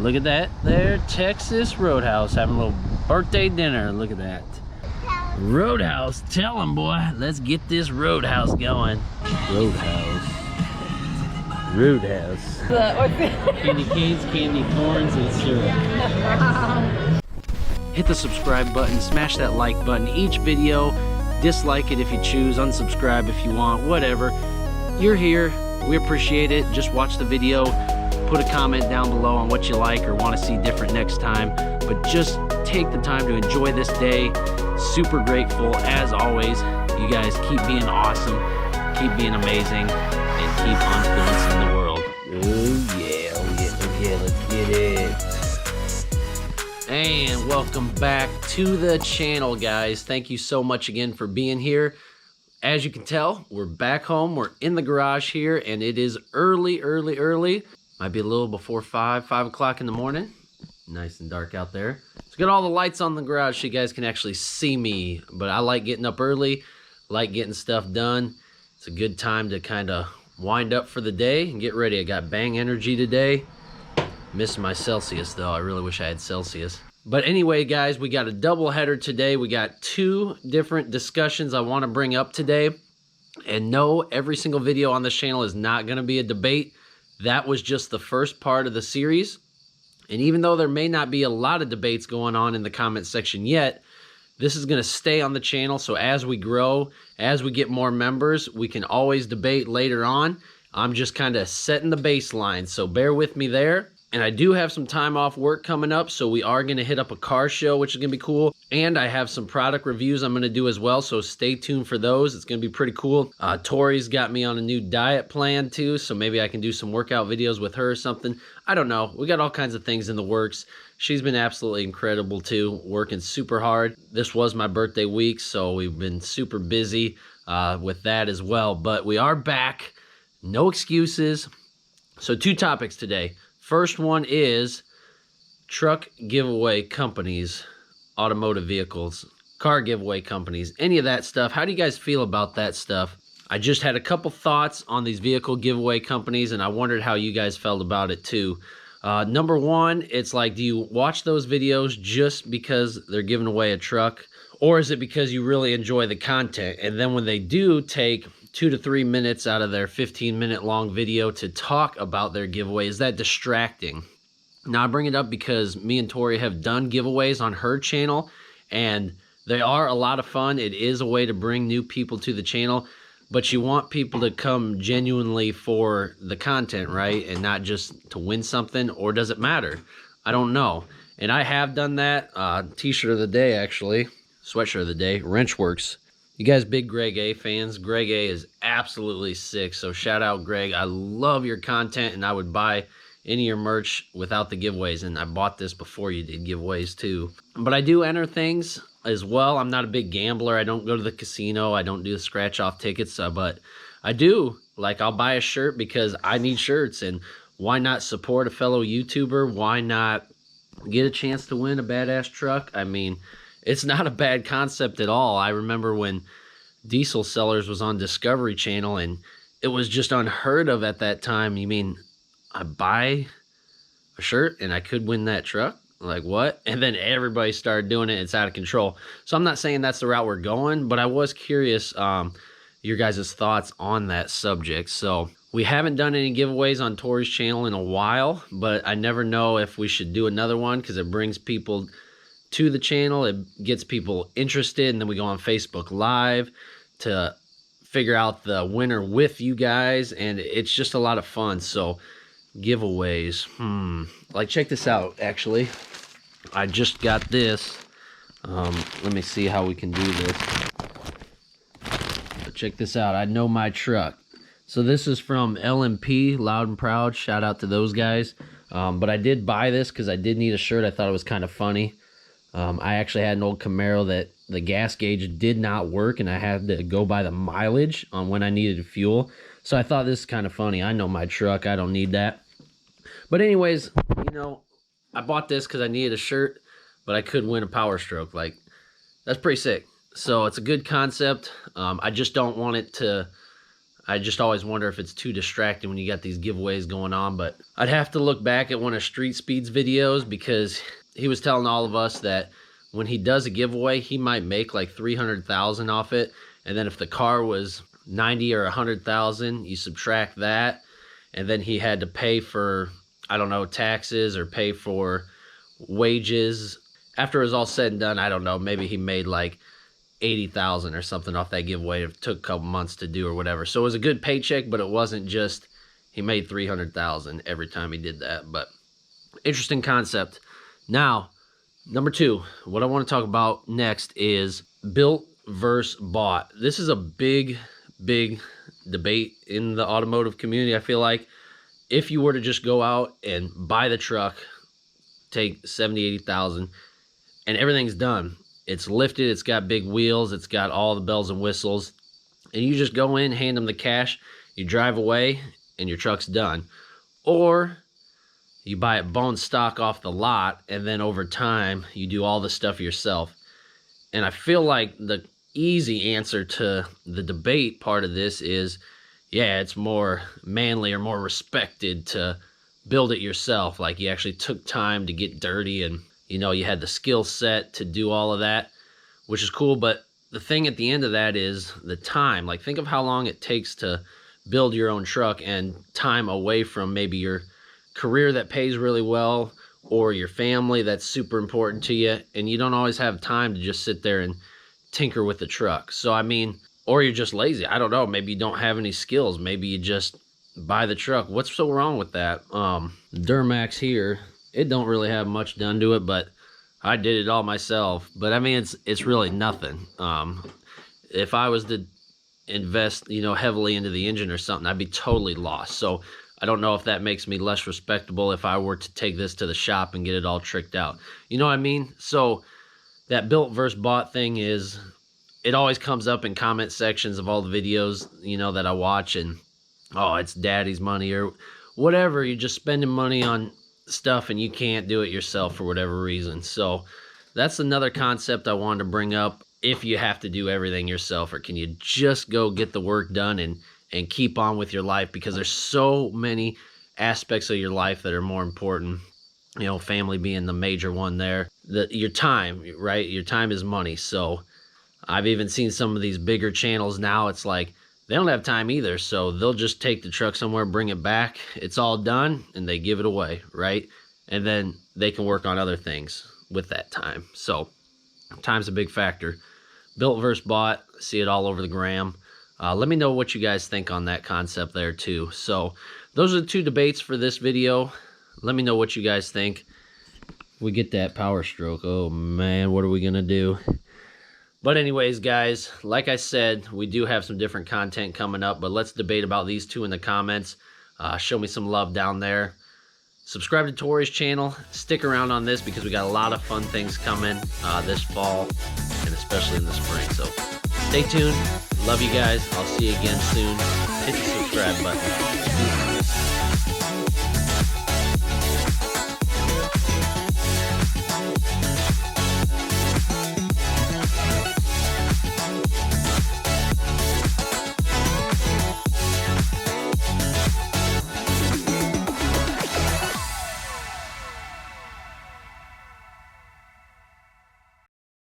Look at that there, Texas Roadhouse having a little birthday dinner. Look at that. Roadhouse, tell them, boy. Let's get this Roadhouse going. Roadhouse. Roadhouse. Candy canes, candy corns, and syrup. Hit the subscribe button, smash that like button. Each video, dislike it if you choose, unsubscribe if you want, whatever. You're here, we appreciate it. Just watch the video, put a comment down below on what you like or want to see different next time. But just take the time to enjoy this day. Super grateful, as always. You guys keep being awesome, keep being amazing, and keep influencing the world. Oh yeah, let's get it. And welcome back to the channel, guys. Thank you so much again for being here. As you can tell, we're back home. We're in the garage here, and it is early. Might be a little before 5 o'clock in the morning. Nice and dark out there. Let's get all the lights on the garage so you guys can actually see me. But I like getting up early, like getting stuff done. It's a good time to kind of wind up for the day and get ready. I got bang energy today. Missed my Celsius though. I really wish I had Celsius. But anyway, guys, we got a double header today. We got two different discussions I want to bring up today. And no, every single video on this channel is not going to be a debate. That was just the first part of the series. And even though there may not be a lot of debates going on in the comment section yet, this is going to stay on the channel. So as we grow, as we get more members, we can always debate later on. I'm just kind of setting the baseline, so bear with me there. And I do have some time off work coming up, so we are going to hit up a car show, which is going to be cool. And I have some product reviews I'm going to do as well, so stay tuned for those. It's going to be pretty cool. Tori's got me on a new diet plan too, so maybe I can do some workout videos with her or something. I don't know. We got all kinds of things in the works. She's been absolutely incredible too, working super hard. This was my birthday week, so we've been super busy with that as well. But we are back. No excuses. So two topics today. First one is truck giveaway companies, automotive vehicles, car giveaway companies, any of that stuff. How do you guys feel about that stuff? I just had a couple thoughts on these vehicle giveaway companies, and I wondered how you guys felt about it too. Number one, it's like, do you watch those videos just because they're giving away a truck? Or is it because you really enjoy the content? And then when they do take 2 to 3 minutes out of their 15-minute long video to talk about their giveaway, is that distracting? Now I bring it up because me and Tori have done giveaways on her channel, and they are a lot of fun. It is a way to bring new people to the channel, but you want people to come genuinely for the content, right? And not just to win something. Or does it matter? I don't know. And I have done that. T-shirt of the day, actually. Sweatshirt of the day. Wrenchworks. You guys big Greg A fans? Greg A is absolutely sick, so shout out Greg. I love your content, and I would buy any of your merch without the giveaways, and I bought this before you did giveaways too. But I do enter things as well. I'm not a big gambler. I don't go to the casino. I don't do the scratch-off tickets, but I do. Like, I'll buy a shirt because I need shirts, and why not support a fellow YouTuber? Why not get a chance to win a badass truck? I mean, it's not a bad concept at all. I remember when Diesel Sellers was on Discovery Channel, and it was just unheard of at that time. You mean I buy a shirt and I could win that truck? Like, what? And then everybody started doing it. It's out of control. So I'm not saying that's the route we're going, but I was curious your guys' thoughts on that subject. So we haven't done any giveaways on Tori's channel in a while, but I never know if we should do another one because it brings people to the channel. It gets people interested, and then we go on Facebook Live to figure out the winner with you guys, and it's just a lot of fun. So giveaways, like, check this out. Actually, I just got this. Let me see how we can do this. But check this out. I know my truck. So this is from LMP, Loud and Proud. Shout out to those guys. But I did buy this because I did need a shirt. I thought it was kind of funny. I actually had an old Camaro that the gas gauge did not work, and I had to go by the mileage on when I needed fuel. So I thought this is kind of funny. I know my truck. I don't need that. But anyways, you know, I bought this because I needed a shirt, but I could win a Power Stroke. Like, that's pretty sick. So it's a good concept. I just don't want it to, I just always wonder if it's too distracting when you got these giveaways going on. But I'd have to look back at one of Street Speed's videos, because he was telling all of us that when he does a giveaway, he might make like 300,000 off it. And then if the car was 90 or 100,000, you subtract that. And then he had to pay for, I don't know, taxes or pay for wages. After it was all said and done, I don't know, maybe he made like 80,000 or something off that giveaway. It took a couple months to do or whatever. So it was a good paycheck, but it wasn't just he made 300,000 every time he did that. But interesting concept. Now, number 2, what I want to talk about next is built versus bought. This is a big debate in the automotive community. I feel like if you were to just go out and buy the truck, take 70, 80,000, and everything's done. It's lifted, it's got big wheels, it's got all the bells and whistles, and you just go in, hand them the cash, you drive away, and your truck's done. Or you buy it bone stock off the lot, and then over time, you do all the stuff yourself. And I feel like the easy answer to the debate part of this is, yeah, it's more manly or more respected to build it yourself. Like, you actually took time to get dirty, and you know, you had the skill set to do all of that, which is cool. But the thing at the end of that is the time. Like, think of how long it takes to build your own truck, and time away from maybe your career that pays really well, or your family that's super important to you, and you don't always have time to just sit there and tinker with the truck. So I mean, or you're just lazy. I don't know, maybe you don't have any skills. Maybe you just buy the truck. What's so wrong with that? Duramax here, it don't really have much done to it, but I did it all myself. But I mean, it's really nothing. If I was to invest, you know, heavily into the engine or something, I'd be totally lost. So I don't know if that makes me less respectable if I were to take this to the shop and get it all tricked out. You know what I mean? So that built versus bought thing is, it always comes up in comment sections of all the videos, you know, that I watch, and oh, it's daddy's money or whatever. You're just spending money on stuff and you can't do it yourself for whatever reason. So that's another concept I wanted to bring up. If you have to do everything yourself, or can you just go get the work done and keep on with your life? Because there's so many aspects of your life that are more important, you know, family being the major one there. Your time, right? Your time is money. So I've even seen some of these bigger channels now, it's like they don't have time either. So they'll just take the truck somewhere, bring it back, it's all done, and they give it away, right? And then they can work on other things with that time. So time's a big factor. Built versus bought, see it all over the gram. Let me know what you guys think on that concept there too. So those are the 2 debates for this video. Let me know what you guys think. We get that power stroke. Oh man, what are we gonna do? But anyways, guys, like I said, we do have some different content coming up, but let's debate about these 2 in the comments. Show me some love down there. Subscribe to Tori's channel. Stick around on this because we got a lot of fun things coming this fall, and especially in the spring. So stay tuned. Love you guys. I'll see you again soon. Hit the subscribe button.